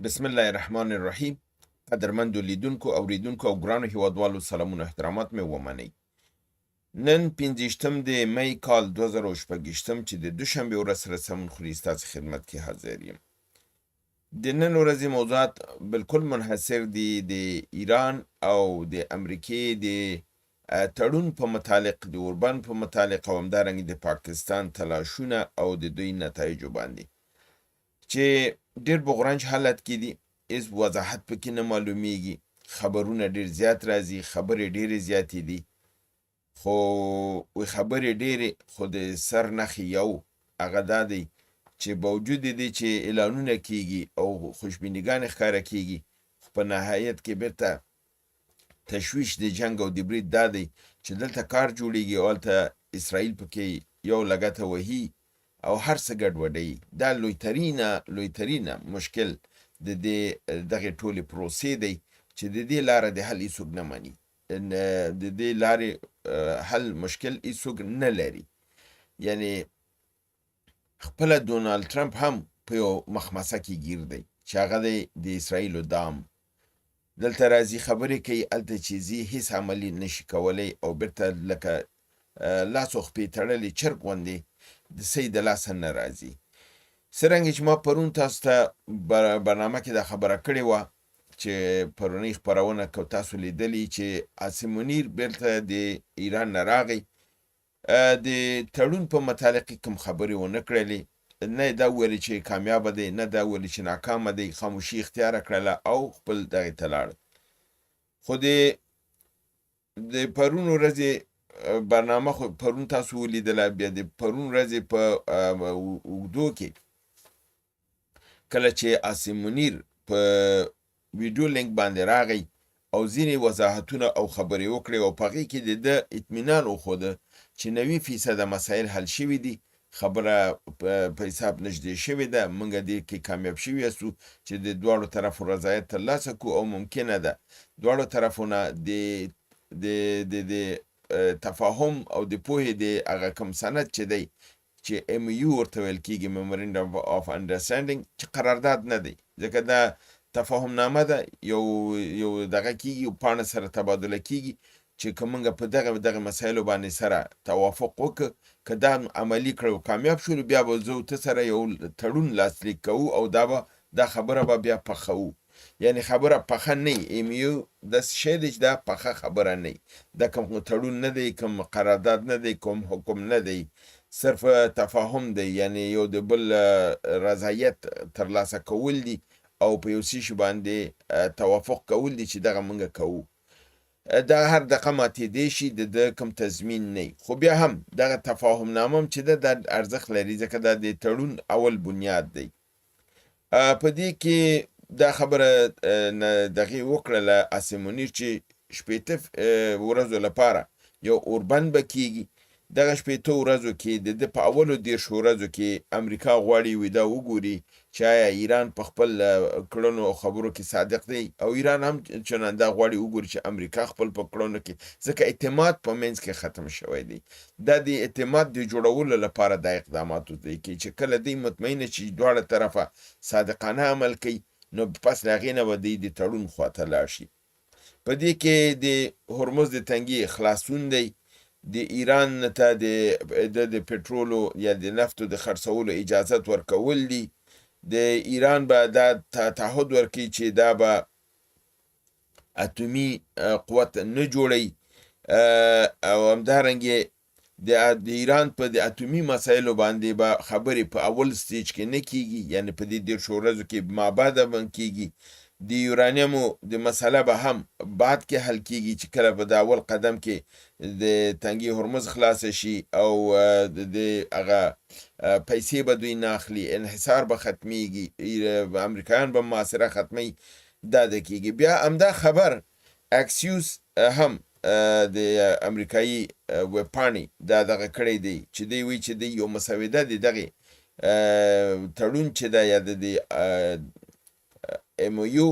بسم الله الرحمن الرحیم. قدرمندو لیدونکو اوریدونکو او ګرانو هیوادوالو سلامونه احترامات مې ومنئ. نن 15 د می کال 2016 چې د دوشنبې ورځ سره سمون خوري ستاسو خدمت کې حاضر یم. د نن ورځې موضوعات بالکل منحصر دي د ایران او د امریکې د تړون په متعلق، د اوربند په متعلق او همدارنګه د پاکستان تلاشونه او د دوی نتایجو باندې چې ډیر بغرنج حالت کې دي. هیڅ وضاحت پکې نه معلومیږي، خبرونه ډیر زیات راځي، خبرې ډیرې زیاتې دي، خو خبرې ډیرې، خو د سر نښې یو هغه دا دی چې باوجود دې چې اعلانونه کیږي او خوشبینیګانې ښکاره کیږي، خو په نهایت کې بیرته تشویش د جنگ او د برید دا دی چې دلته کار جوړیږي او هلته اسرائیل پکې یو لګته وهي او هر څه ګډوډوي. دا لویترینه مشکل د دغه ټولې پروسې دی چې د دې لاره د حل هیڅوک نه مني، د دې لارې حل مشکل هیڅوک نه لري. یعنی خپله ډونالد ټرمپ هم په یو مخمسه کې گیر دی چې هغه دی د اسرائیلو دام. دلته راځي خبرې کوي، هلته چې ځي هیڅ عملي نشي کولی او بیرته لکه لاس و خپې تړلې چرګ غوندې د څه د لاسه نه راځي. څرنګه چې ما پرون تاسو ته برنامه کې دا خبره کړې وه چې پرونۍ خپرونه که تاسو لیدلي چې عاصم منیر بیرته د ایران نه راغی، د تړون په متعلق کوم خبرې ونه کړلې، نه دا ویلي چې کامیابه دی، نه دا ویلي چې ناکامه دی، خاموشي اختیاره کړله او خپل دغې ته لاړ. خو د پرون ورځې برنامه خو پرون تاسو ولیدله، بیا د پرون ورځې په اوږدو کې کله چې عاصم منیر په ویډیو لینک باندې راغی او ځینې وضاحتونه او خبرې وکړې او په هغې کې د اطمینان وښوده چې 90% مسایل حل شوي دي، خبره په حساب نږدې شوې ده، موږ دې کې کامیاب شوي یاستو چې د دواړو طرفو رضایت ترلاسه کړو او ممکنه ده دواړو طرفونه د تفاهم او د پوهې د هغه کوم سند چې دی چې MOU ورته ویل کېږي، میمورنډم آف انډرسټینډینګ، چې قرارداد نه دی، ځکه دا تفاهم نامه ده، یو دغه کېږي، یو پاڼه سره تبادله کېږي چې که موږ په دغه مسایلو باندې سره توافق وکړو، که دا عملي کړو کامیاب شولو، بیا به زه ته سره یو تړون لاسلیک کوو او دا خبره به بیا پخوو. یعنی خبره پخه نه ای، MOU داسې شی دی چې دا پخه خبره نه ای، دا کوم تړون نه دی، کوم قرارداد نه دی، کوم حکم نه دی، صرف تفاهم دی، یعنی یو د بل رضایت ترلاسه کول دي او په یو څه باندې توافق کول دي چې دغه موږ کوو. دا هر دقه ماتېدی شي، د کوم تضمین نه، خو بیا هم دغه تفاهم نامه هم چې ده دا ارزښت لري ځکه دا د تړون اول بنیاد دی. په دې کې دا خبره دغې وکړله عاصم منیر چې 80 ورځو لپاره یو اوربند به کېږي. دغه 80 ورځو کې د په اولو 10 ورځو کې امریکا غواړي دا وګوري چې آیا ایران په خپل کړنو او خبرو کې صادق دی، او ایران هم چنان دا غواړي وګوري چې امریکا خپل په کړنو کې، ځکه اعتماد په منځ کې ختم شوی دی. دا د اعتماد د جوړولو لپاره دا اقدامات دی چې کله دی مطمئنه چې دواړه طرفه صادقانه عمل کوي، نو پس له هغې نه به دی د تړون خواته لاړ شي. په دې کې د هرمز د تنګي خلاصون دی، د ایران ته د پټرولو یا د نفتو د خرڅولو اجازت ورکول دي، د ایران به دا تعهد ورکړي چې دا به اتومي قوت نه جوړي، او همدارنګه د ایران په د اتومي مسایلو باندې به خبرې په اول سټیج کې نه کیږي، یعنی په دې 10 ورځو کې مابعده به کیږي. د یورانیمو د مسله به هم بعد کې حل کیږي چې کله به د اول قدم کې د تنګي هرمز خلاص شي او د هغه پیسې به دوی نه اخلي، انحصار به ختمیږي، امریکایان به محاصره ختمي، دا د کیږي. بیا همدا خبر اکسیوس هم د امریکایي ویبپاڼې دا دغه کړی دی چې دی وایي چې دی یو مسوده د دغې تړون چې ده یا د MOU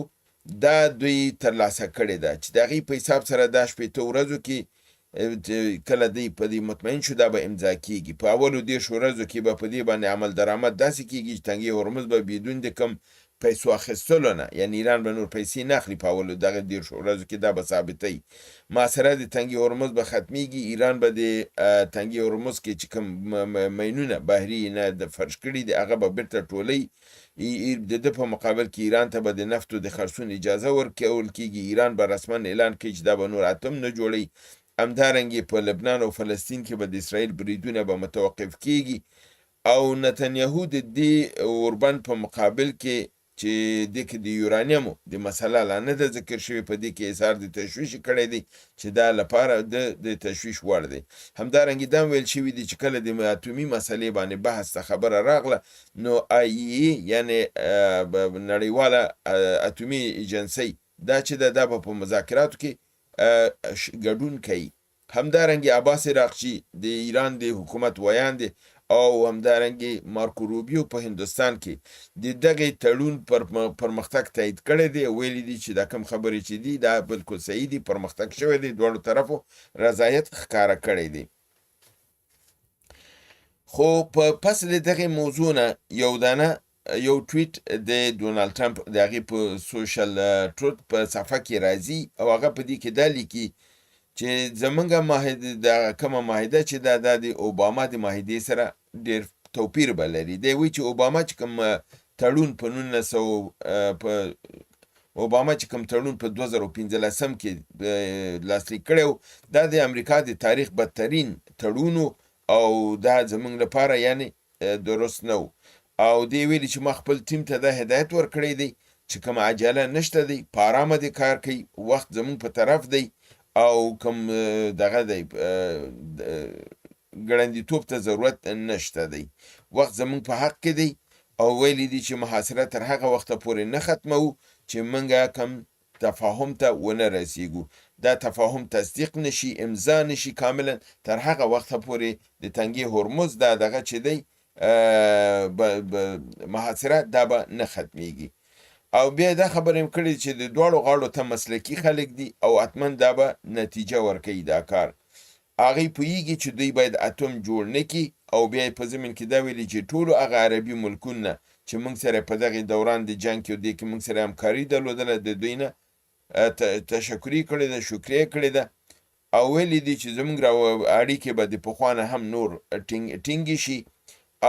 دا دوی ترلاسه کړې ده چې د هغې په حساب سره دا 80 ورځو کې کله دی په دې مطمئن شو دا به امضا کیږي. په اولو 10 ورځو کې به په دې باندې عمل درآمد داسې کیږي چې تنګي هرمز به بدون د کوم پیسو اخیستلو نه، یعنی ایران به نور پیسې نه اخلي په اولو دغه 10 ورځو کې، دا به ثابتوي. محاصره د تنګي هرمز به ختمیږي. ایران به د تنګي هرمز کې چې کوم مینونه بحري نه د فرش کړي دي هغه به بیرته ټولوي. د ده په مقابل کې ایران ته به د نفتو د خرڅون اجازه ورکول کېږي. ایران به رسما اعلان کوي چې دا به نور اتم نه جوړوي. همدارنګې په لبنان او فلسطین کې به د اسرائیل بریدونه به متوقف کېږي. او نتنیاهو د دې اوربند په مقابل کې چې د کې د یورانیمو د مسله لا نه ده ذکر شوی، په دې کې اظهار د تشویش کړی دی چې دا لپاره د تشویش وړ دی. همدارنګه دا ویل شوی دی چې کله د اتومي مسلې باندې بحث ته خبره راغله نو یعنی نړیواله اتومي ایجنسی دا چې دا په مذاکراتو کې ګډون کوي. همدارنګه عباس عراقچی د ایران د حکومت ویان دی او همدارنګه مارکو روبیو په هندوستان کې د دغه تړون پرمختګ تایید کړی دی. ویلي دي چې دا کوم خبرې چې دي دا بالکل صحیح دي، پرمختګ شوی دی، دواړو طرفو رضایت ښکاره کړی دی. خو په پس د دغه موضوع نه یو ټویټ د ډونالد ټرمپ د هغې په سوشل ټروت په صفحه کې راځي او هغه په دې کې دا لیکي چې زمونږه معاهده د کومه معاهده چې دا د اوباما د معاهدې سره ډېر توپیر به لري. دی وایي چې اوباما چې کوم تړون په 2015 کې لاسلیک کړی و، دا د امریکا د تاریخ بدترین تړون او دا زمونږ لپاره یعنی درست نه و. او دی ویلي چې ما خپل ټیم ته دا هدایت ورکړی دی چې کومه عجله نشته دی، په ارامه دی کار کوي، وخت زمونږ په طرف دی او کوم دغه دی ګړندیتوب ته ضرورت نشته دی، وخت زمونږ په حق کې دی. او ویلي دي چې محاصره تر هغه وخته پورې نه ختمو چې منګه کم تفاهم ته ونه رسیږو. دا تفاهم تصدیق نشي، امضا نشي کاملا، تر هغه وخته پورې د تنګي هرمز دا دغه چې دی محاصره دا به نه ختمیږي. او بیا دا خبره هم کړې چې د دواړو غاړو ته مسلکي خلک دي او حتما دا به نتیجه ورکوي دا کار. هغې پوهیږي چې دوی باید اتوم جوړ نه کړي. او بیا په ضمن کې دا ویلي چې ټولو هغه عربي ملکونه چې موږ سره په دغه دوران د جنګ کې دې کې موږ سره همکاري درلودله د دوی نه تشکري کړې ده، شکریه کړې ده. او ویلي دي چې زموږ اړیکې به د پخوا نه هم نور ټینګې شي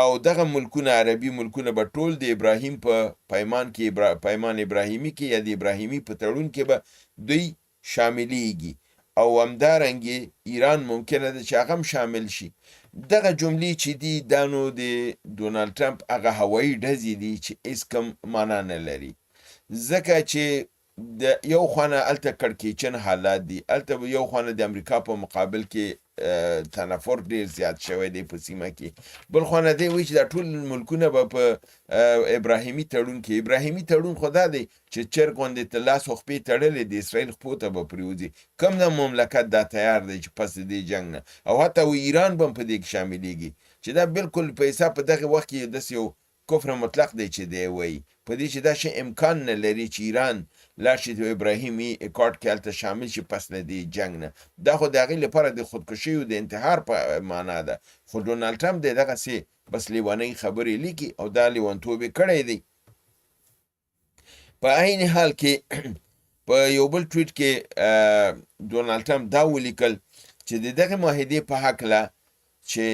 او دغه ملکونه عربي ملکونه به ټول د ابراهیم په پیمان ابراهیمی کې یا د ابراهیمی په تړون کې به دوی شاملیږي. او همدارنګې ایران ممکنه ده چې هغه هم شامل شي. دغه جملې چې دي دا نو د ډونالد ټرمپ هغه هوایي ډزې دي چې هېڅ کوم معنا نه لري، ځکه چې د یو خانه هلته کړکېچن حالات دي، هلته یو خانه د امریکا په مقابل کې تنفر ډیر زیات شوی دی په سیمه کې، بل خانه دی وایي چې دا ټول ملکونه به په ابراهیمي تړون کې، ابراهیمي تړون خو دا دی چې چرګ غوندې ته لاس و خپې تړلې د اسرائیل خپو ته به پرېوځي. کوم د مملکت دا تیار دی چې پس د دې جنګ نه او حتی ایران به هم په دې کې شاملیږي چې دا بالکل په حساب په دغه وخت کې داسې یو کفر مطلق دی چې دی وایي په دې چې دا شی امکان نه لري چې ایران لاړ شي د ابراهیمي اکارډ کې هلته شامل شي پس له دې جنګ نه. دا خو د هغې لپاره د خودکشي او د انتحار په معنا ده. خو ډونالد ټرمپ دی دغسې بس لیونۍ خبرې لیکي او دا لیونتوب یې کړی دی. په عین حال کې په یو بل ټویټ کې ډونالد ټرمپ دا ولیکل چې د دغه معاهدې په هکله چې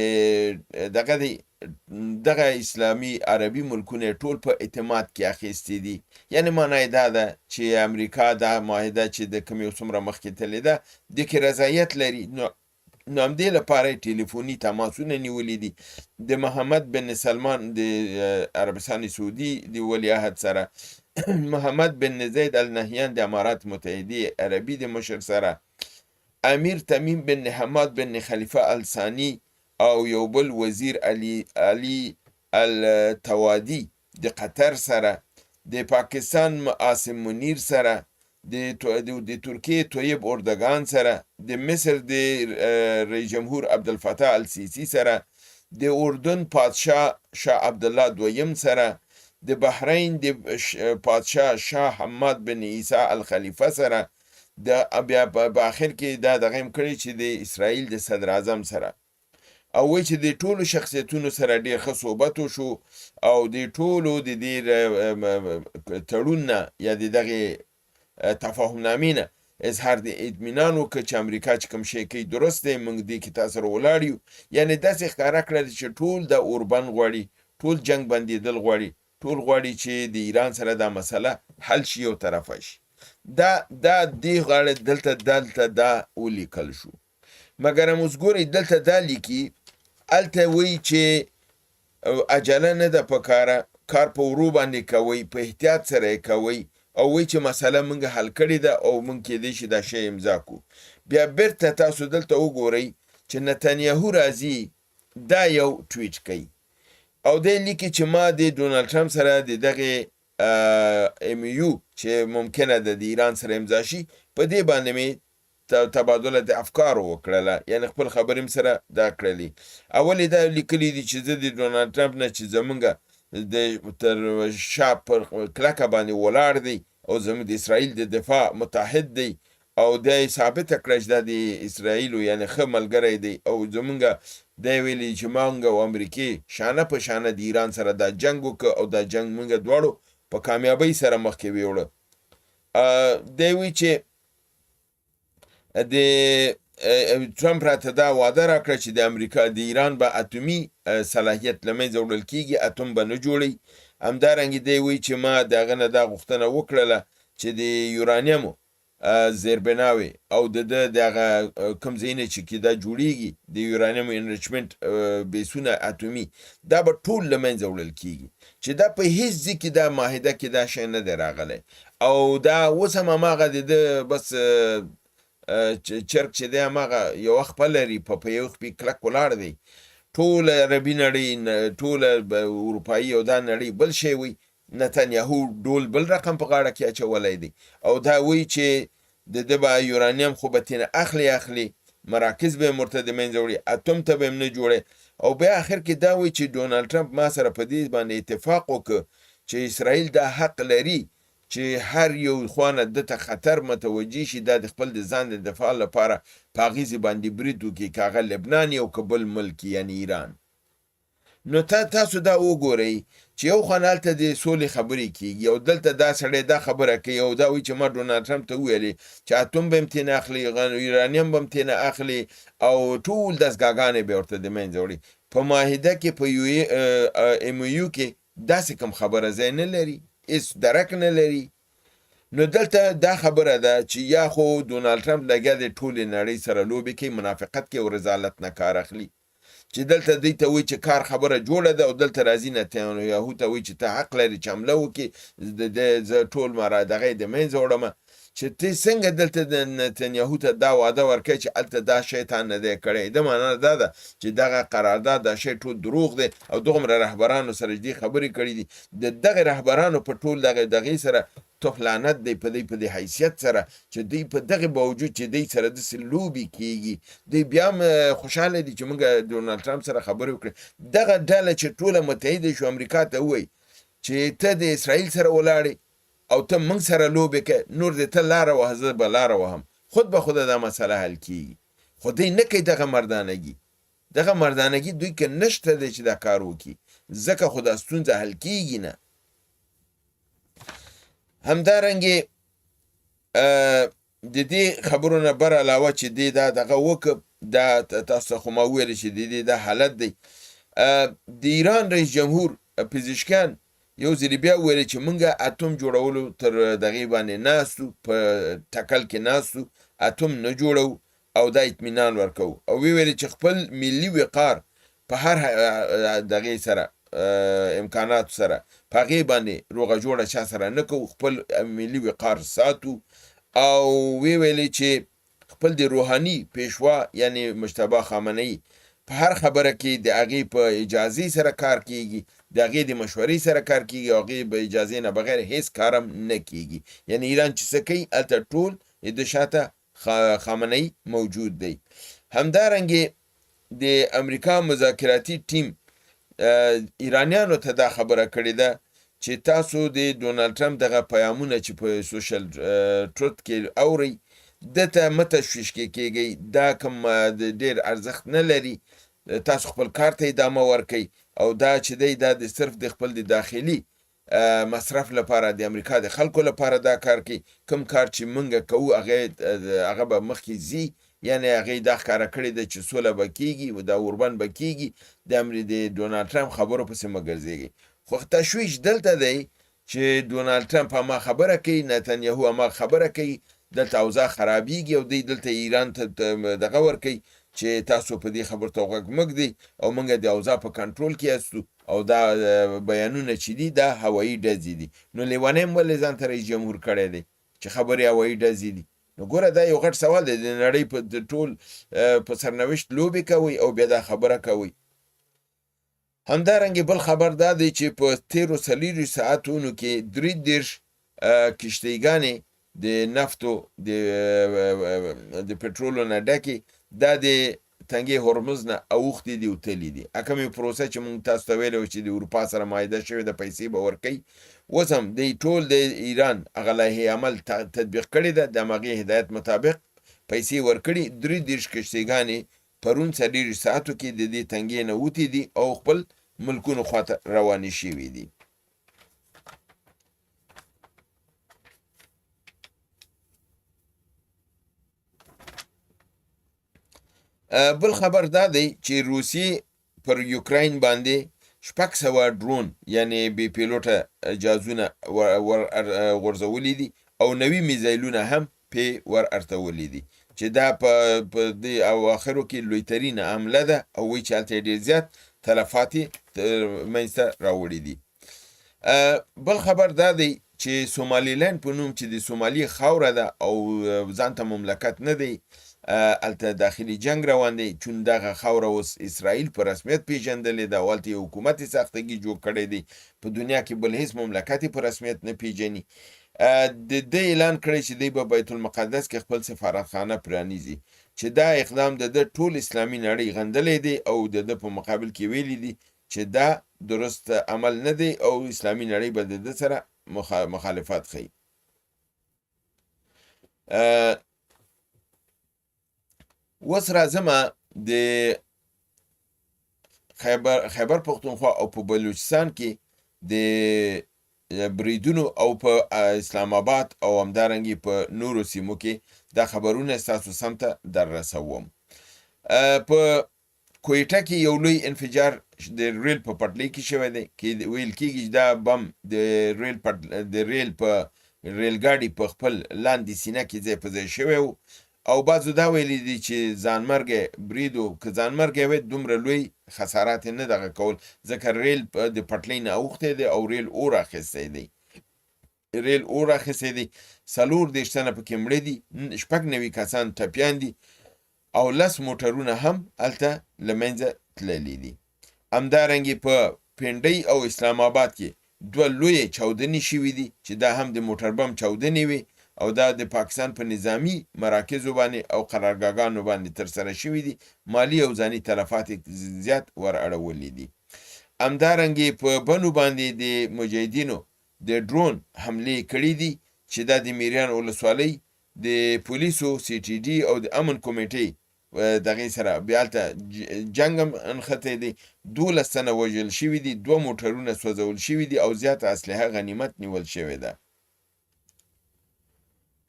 دغه اسلامي عربي ملکونه ټول په اعتماد کې اخیستي دي، یعنی معنا یې دا ده چې امریکا دا معاهده چې د کوم یو څومره مخکې تللې ده د کې رضایت لري. نو همدې لپاره ټلیفوني تماسونه نیولي دي د محمد بن سلمان د عربستان سعودي د ولیعهد سره، محمد بن زید النهیان د امارات متحده عربي د مشر سره، امیر تمیم بن حماد بن خلیفه الثانی او یو بل وزیر علی التوادی د قطر سره، د پاکستان عاصم منیر سره، د ترکیه طیب اردگان سره، د مصر د رئیس جمهور عبدالفتاح السیسی سره، د اردن پادشاه شاه عبدالله دویم سره، د بحرین د پادشاه شاه حماد بن عیسی الخلیفه سره، د بیا په اخر کې دا دغه هم کړی چې د اسرائیل د صدر اعظم سره. او وایي چې د ټولو شخصیتونو سره ډېر ښه صحبت وشو او د ټولو د دې تړون نه یا د دغې تفاهمنامې نه اظهار د اطمینان وکړه چې امریکا چې کوم شی کوي درست دی، موږ دې کې تاسو سره ولاړ یو. یعنې داسې ښکاره کړل چې ټول د اوربند غواړي، ټول جنګ بندېدل غواړي، ټول غواړي چې د ایران سره دا مسله حل شي، یو طرفه شي. دا دې غاړه دلته دا ولیکل شو. مګر هم اوس ګورئ دلته دا لیکي، هلته وایي چې عجله نه ده په کاره، کار په ورو باندې کوئ، په احتیاط سره یې کوئ، او وایي چې مسله موږ حل کړې ده او موږ کېدی شي دا شی امضا کړو. بیا بیرته تاسو دلته وګورئ چې نتنیاهو راځي دا یو ټویټ کوي او دی لیکي چې ما د ډونالډ ټرمپ سره د دغې MOU چې ممکنه ده د ایران سره امضا شي، په دې باندې مې تبادله د افکارو وکړله، یعنی خپل خبرې م سره دا کړلې. اول یې دا لیکلي دي چې زه د ډونالډ ټرمپ نه چې زمونږ د تر شا پر کلکه باندې ولاړ دی او زموږ د اسرائیل د دفاع متحد دی او دا یې ثابته کړه چې دا د اسرائیلو یعنی ښه ملګری دی او زمونږ دا یې ویلي چې موږ او امریکې شانه په شانه د ایران سره دا جنګ وکړه او دا جنګ موږ دواړو په کامیابۍ سره مخکې ویوړه. دی وایي چې د ټرمپ راته دا وعده راکړه چې د امریکا د ایران به اتومي صلاحیت له منځه وړل کېږي، اتوم به نه جوړوي. همدارنګې دی وایي چې ما د هغه نه دا غوښتنه وکړله چې د یورانیمو زیربناوې او د هغه کوم ځایونه چې دا جوړیږي د یورانیمو انریچمنټ بیسونه اتومي، دا به ټول له منځه وړل کېږي، چې دا په هیڅ ځای کې دا معاهده کې دا شی نه دی راغلی. او دا اوس هم هماغه د بس چرک چې دی هماغه یو خپل لري، په یو خپې کلک ولاړ دی. ټوله عربي نړۍ، ټوله اروپایي او دا نړۍ بل شی وي، نتنیاهو ډول بل رقم په غاړه کې اچولی دی او دا وایي چې د ده به یورانیم خو به تېنه اخلي، مراکز به یې ورته د منځه وړي، اتوم ته به یې نه جوړی. او بیا آخر کې دا وایي چې ډونالډ ټرمپ ما سره په دې باندې اتفاق وکړ چې اسرائیل دا حق لري چې هر یو خوانه دته خطر متوجه شي، دا د خپل د ځان د دفاع لپاره په هغې ځای باندې برید وکړي، که هغه لبنان او که بل ملک یعنی ایران. نو تاسو دا وګورئ چې یو خوا هلته د سولې خبرې کېږي او دلته دا سړی دا خبره کوي او دا وایي چې ما ډونالډ ټرمپ ته وویلې چې اتوم به هم تېنه اخلي، یورانیم به هم تېنه اخلي او ټول دستګاګانې به ورته د منځه وړي. په معاهده کې په MOU کې داسې کوم خبره ځای نه لري، هېڅ درک نه لري. نو دلته دا خبره ده چې یا خو ډونالډ ټرمپ لګیا دی ټولې نړۍ سره لوبې کوي، منافقت کوي او رضالت نه کار اخلي، چې دلته دوی ته وایي چې کار خبره جوړه ده او دلته راځي نتنیاهو ته وایي چې ته حق لري چې حمله وکړي، زه ټول دغه یې د منځه وړمه. چې ته څنګه دلته د نتنیاهو ته دا وعده ورکوي چې هلته دا شی تا نه دی کړی؟ د معنا دا ده چې دغه قرارداد دا شی ټول دروغ دی او دومره رهبرانو سره دې خبرې کړي دي. د دغه رهبرانو په ټول دغې سره توف لعنت دی په دې حیثیت سره چې دوی په دغه باوجود چې دوی سره داسې لوبې کېږي، دوی بیا هم خوشحاله دي چې موږ ډونالډ ټرمپ سره خبرې وکړې. دغه ډله چې ټوله متحده شو امریکا ته ووایي چې ته د اسرائیل سره ولاړې او ته موږ سره لوبې کوې، نور دې ته لاره وهه زه به لاره وهم، خود به خوده دا مسله حل کېږي. خو دوی نه کوي دغه مردانګي دوی که نشته دی چې دا کار وکړي، ځکه خو دا ستونزه حل کېږي نه. همدارنګې د دې خبرو نه بر علاوه چې دې دا دغه وکړ، دا تاسو ته خو ما وویل چې د دې دا حالت دی. د ایران رئیس جمهور پزشکیان یو ځلې بیا وویل چې موږ اتوم جوړولو تر دغې باندې ناستو، په ټکل کې ناستو، اتوم نه جوړو او دا اطمینان ورکوو. او ویل چې خپل ملي وقار په هر دغې سره امکاناتو سره په هغې باندې روغه جوړه چا سره نه کوو، خپل ملي وقار ساتو. او ویلې چې خپل د روحاني پیشوا یعنی مجتبی خامنه‌ای په هر خبره کې د هغې په اجازې سره کار کېږي، د هغې د مشورې سره کار کېږي، او هغې به اجازې نه بغیر هېڅ کارم نه کېږي. یعنی ایران چې څه کوي هلته ټول د شاته خامنه‌ای موجود دی. همدارنګې د امریکا مذاکراتي ټیم ایرانیانو ته دا خبره کړې ده چې تاسو د ډونالډ ټرمپ دغه پیامونه چې په سوشل ټروت کې اورئ، دته مه تشویش کېږئ، دا کوم ډېر ارزښت نه لري تاسو خپل کار ته ادامه ورکئ او دا چې دی دا د صرف د خپل د داخلي مصرف لپاره د امریکا د خلکو لپاره دا کار کوي. کوم کار چې مونږ کوو هغه به مخکې ځي، یعنی هغې دا ښکاره کړې ده چې سوله به کېږي، دا اوربند به کېږي. د ډونالډ ټرمپ خبرو پسې مه ګرځېږئ. خو تشویش دلته دی چې ډونالډ ټرمپ هماغه خبره کوي، نتنیاهو هماغه خبره کوي، دلته اوضاع خرابېږي او دی دلته ایران ته دغه ورکوي چې تاسو په دې خبرو ته غوږ مه ږدئ او موږ د اوضاع په کنټرول کې یاستو. او دا بیانونه چې دي دا هوایي ډزې دي. نو لیونی هم ولې ځان ته رئیس جمهور کړی دی چې خبرې هوایي ډزې دي؟ نو ګوره دا یو غټ سوال دی. د نړۍ په ټول په سرنوشت لوبې کوئ او بیا دا خبره کوئ. همدارنګه بل خبر دا دی چې په تیرو 40 ساعتونو کې 33 کشتیګانې د نفتو د پټرولو نه ډکې دا د تنګې هرمز نه اوښتې دي او تللي دي. کومې پروسه چې موږ تاسو ته ویلې وه چې د اروپا سره معاهده شوې ده، پیسې به ورکوي. اوس هم دی ټول د ایران هغه لایحې عمل تطبیق کړې ده، د همغې هدایت مطابق پیسې ورکړي. 33 کشتیګانې پرون 40 ساعتو کې د دې تنګې نه وتې دي او خپل ملکونو خواته روانې شوي دي. بل خبر دا دی چې روسیې پر یوکراین باندې 600 ډرون یعنی بې پیلوټه جهازونه غورځولي دي او 90 میزایلونه هم پې ور ارتولي دي چې دا په دې اواخرو کې لویترینه حمله ده او وایي چې هلته ډېر زیات تلفات یې منځته راوړي دي. بل خبر دا دی چې سومالیلند په نوم چې د سومالي خاوره ده او ځانته مملکت نه دی، هلته داخلي جنگ روان دی چون دغه خاوره اوس اسرائیل په رسمیت پیژندلې ده او هلته یو حکومت یې ساختګي جوړ کړی دی. په دنیا کې بل هیڅ مملکت یې په رسمیت نه پیژني. د ده اعلان کړی چې دی به بیت المقدس کې خپل سفارتخانه پرانیزي، چې دا اقدام د ده ټول اسلامي نړۍ غندلی دی او د ده په مقابل کې ویلي دي چې دا درست عمل نه دی او اسلامي نړۍ به د ده سره مخالفت ښیي. اوس راځم د خیبر پختونخوا او په بلوچستان کې د بریدونو او په اسلام آباد او همدارنګې په نورو سیمو کې دا خبرونه ستاسو سم ته در رسوم. په کویټه کې یو لوی انفجار د ریل په پټلۍ کې شوی دی، کې ویل کېږي چې دا بم د ریل په ریل ګاډي په خپل لاندې سینه کې ځای په ځای شوی و او بعضو دا ویلی دي چې ځانمرګی برید و، که ځانمرګی وی دومره لوی خسارات یې نه دغه کول ځکه ریل د پټلۍ نه اوښتی دی او ریل اور اخیستی دی. 40 تنه پکې مړه دي، 96 کسان ټپیان دي او 10 موټرونه هم هلته له منځه تللي دي. همدارنګې په پنډۍ او اسلام آباد کې 2 لویې چاودنې شوي دي چې دا هم د موټر بم چاودنې وي او دا د پاکستان په نظامی مراکزو باندې او قرارګاهانو باندې ترسره شوي دي. مالی او ځاني تلفات زیات ور اړولي دي. همدارنګې په بنو باندې د مجاهدینو د ډرون حملې کړي دي چې دا د میریان ولسوالۍ د پولیسو CTD او د امن کمیټې دغې سره بیا هلته جنګ هم نښتی دی. 12 تنه وژل شوي دي، 2 موټرونه سوځول شوي دي او زیاته اسلحه غنیمت نیول شوې ده.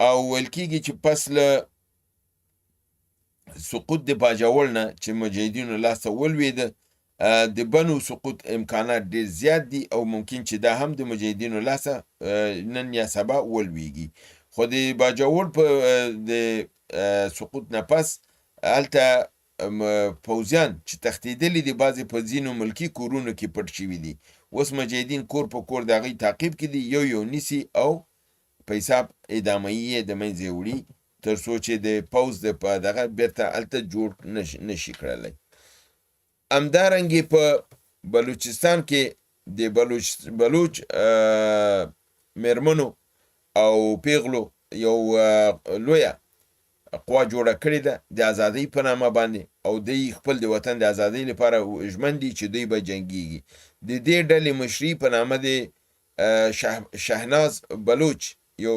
او ویل کېږي چې پس له سقوط د باجوړ نه چې مجاهدینو لاسته ولوېده، د بنو سقوط امکانات ډېر زیات دي او ممکن چې دا هم د مجاهدینو لاسه نن یا سبا ولوېږي. خو د باجوړ په د سقوط نه پس هلته پوځیان چې تښتېدلي دي بعضې په ځینو ملکي کورونو کې پټ شوي دي. اوس مجاهدین کور په کور د هغوی تعقیب کې دي، یو نیسي او په حساب ادامه‌یې یې د منځه وړي تر څو چې د پوځ په دغه بیرته هلته جوړ نشي کړلی. همدارنګې په بلوچستان کې د بلوچ میرمنو او پیغلو یو لویه قوا جوړه کړې ده د ازادۍ په نامه باندې او دوی خپل د وطن د ازادۍ لپاره ژمن دي چې دوی به جنګیږي. د دې ډلې مشري په نامه د شهناز بلوچ یو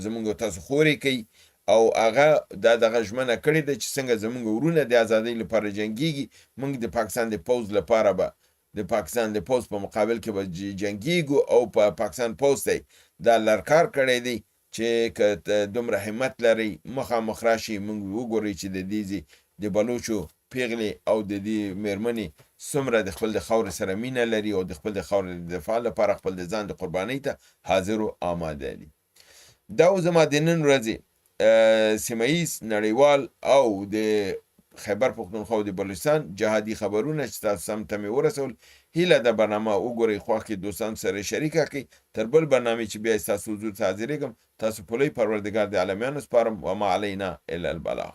زمونږ تاسو خورې کوي او هغه دغه ژمنه کړې ده چې څنګه زموږ ورونه د ازادۍ لپاره جنګیږي، موږ د پاکستان د پوځ لپاره به د پاکستان د پوځ په مقابل کې به جنګیږو، او په پاکستان پوځ ته دا لرکار کړی دی چې که دومره همت لرئ مخامخ راشي، موږ وګورئ چې د دې د بلوچو پیغلې او د دې میرمنې څومره د خپل د خاورې سره مینه لري او د خپل د خاورې د دفاع لپاره خپل د ځان د قربانۍ ته حاضر او آماده دي. دا زما د نن ورځې سیمه ییز نړیوال او د خیبر پښتونخوا او د بلوچستان جهادي خبرونه چې تاسو سم ته مې ورسول. هیله د برنامه وګورئ، خوښ کې دوستان سره شریکه کړئ. تر بل برنامې چې بیا ستاسو حضور ته حاضرېږم، تاسو په لوی پروردګار د عالمیانو سپارم. وما علینا الا البلاغ.